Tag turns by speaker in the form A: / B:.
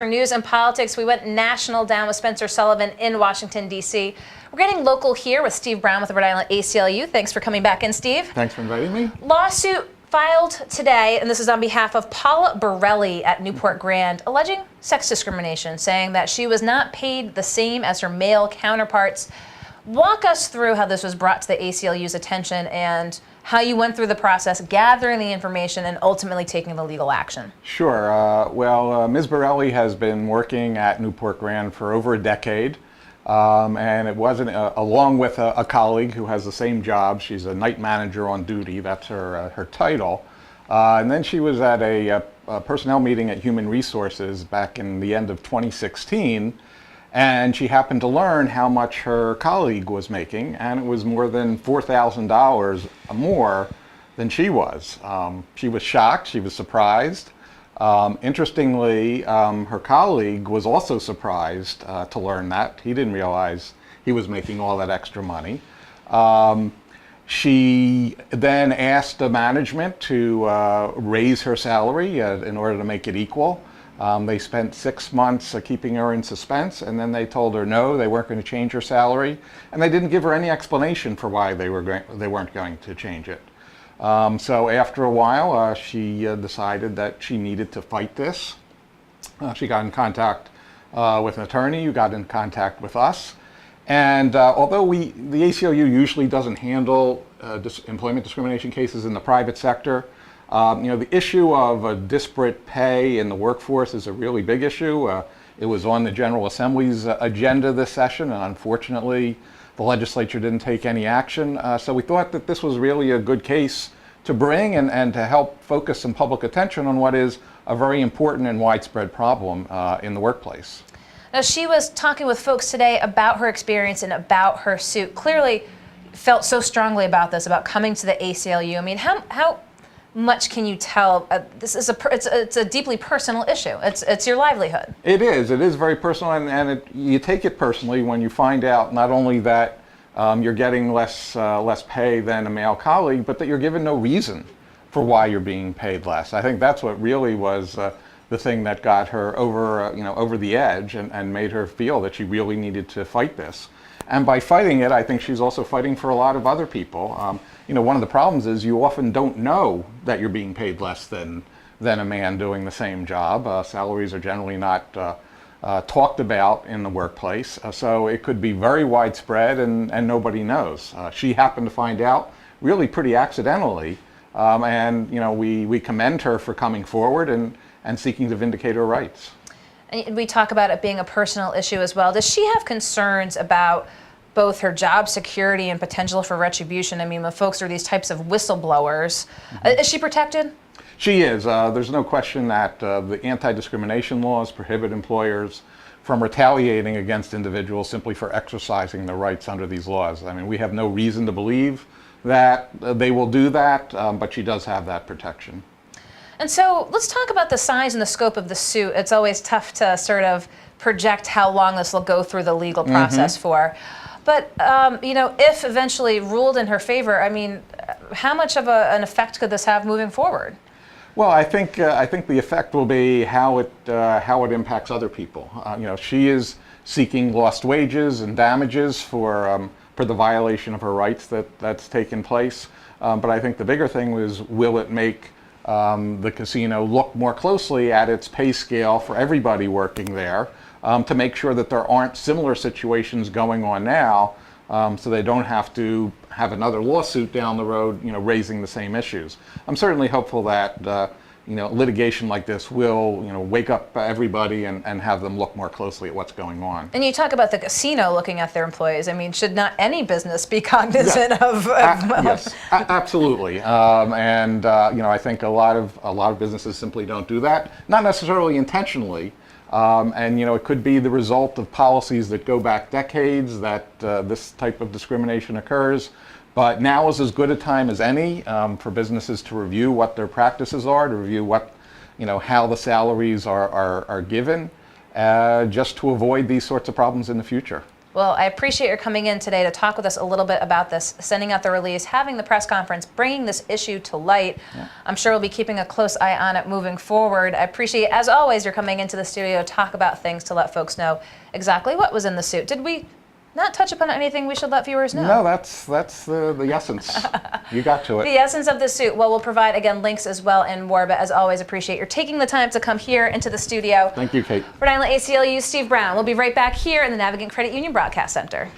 A: For news and politics, we went national down with Spencer Sullivan in Washington, D.C. We're getting local here with Steve Brown with the Rhode Island ACLU. Thanks for coming back in, Steve.
B: Thanks for inviting me.
A: Lawsuit filed today, and this is on behalf of Paula Borelli at Newport Grand, alleging sex discrimination, saying that she was not paid the same as her male counterparts. Walk us through how this was brought to the ACLU's attention and how you went through the process, gathering the information, and ultimately taking the legal action.
B: Sure. Ms. Borelli has been working at Newport Grand for over a decade, and it wasn't along with a colleague who has the same job. She's a night manager on duty. That's her title. And then she was at a personnel meeting at Human Resources back in the end of 2016. And she happened to learn how much her colleague was making, and it was more than $4,000 more than she was. She was shocked, she was surprised. Interestingly, her colleague was also surprised to learn that. He didn't realize he was making all that extra money. She then asked the management to raise her salary in order to make it equal. They spent 6 months keeping her in suspense, and then they told her no, they weren't going to change her salary, and they didn't give her any explanation for why they weren't going to change it. So after a while, she decided that she needed to fight this. She got in contact with an attorney who got in contact with us, and although the ACLU usually doesn't handle employment discrimination cases in the private sector, the issue of disparate pay in the workforce is a really big issue. It was on the General Assembly's agenda this session, and unfortunately, the legislature didn't take any action. So we thought that this was really a good case to bring and to help focus some public attention on what is a very important and widespread problem in the workplace.
A: Now, she was talking with folks today about her experience and about her suit. Clearly felt so strongly about this, about coming to the ACLU. I mean, how much can you tell? This is it's a deeply personal issue. It's your livelihood.
B: It is very personal, and you take it personally when you find out not only that you're getting less pay than a male colleague, but that you're given no reason for why you're being paid less. I think that's what really was the thing that got her over the edge and made her feel that she really needed to fight this. And by fighting it, I think she's also fighting for a lot of other people. One of the problems is you often don't know that you're being paid less than a man doing the same job. Salaries are generally not talked about in the workplace, so it could be very widespread and nobody knows. She happened to find out really pretty accidentally, and we commend her for coming forward and seeking to vindicate her rights.
A: And we talk about it being a personal issue as well. Does she have concerns about both her job security and potential for retribution? I mean, when folks are these types of whistleblowers, is she protected?
B: She is. There's no question that the anti-discrimination laws prohibit employers from retaliating against individuals simply for exercising their rights under these laws. I mean, we have no reason to believe that they will do that, but she does have that protection.
A: And so let's talk about the size and the scope of the suit. It's always tough to sort of project how long this will go through the legal process for. But, if eventually ruled in her favor, I mean, how much of an effect could this have moving forward?
B: Well, I think the effect will be how it impacts other people. She is seeking lost wages and damages for the violation of her rights that's taken place. But I think the bigger thing is, will it make the casino look more closely at its pay scale for everybody working there, to make sure that there aren't similar situations going on now, so they don't have to have another lawsuit down the road, raising the same issues. I'm certainly hopeful that litigation like this will wake up everybody and have them look more closely at what's going on.
A: And you talk about the casino looking at their employees. I mean, should not any business be cognizant of?
B: Yes, absolutely. I think a lot of businesses simply don't do that, not necessarily intentionally. It could be the result of policies that go back decades that this type of discrimination occurs. But now is as good a time as any for businesses to review what their practices are, to review how the salaries are given, just to avoid these sorts of problems in the future.
A: Well, I appreciate your coming in today to talk with us a little bit about this, sending out the release, having the press conference, bringing this issue to light. Yeah. I'm sure we'll be keeping a close eye on it moving forward. I appreciate, as always, you're coming into the studio to talk about things to let folks know exactly what was in the suit. Did we not touch upon anything we should let viewers know?
B: No, that's the essence. You got to it.
A: The essence of the suit. Well, we'll provide, again, links as well and more, but as always, appreciate your taking the time to come here into the studio.
B: Thank you, Kate.
A: Rhode Island ACLU, Steve Brown. We'll be right back here in the Navigant Credit Union Broadcast Center.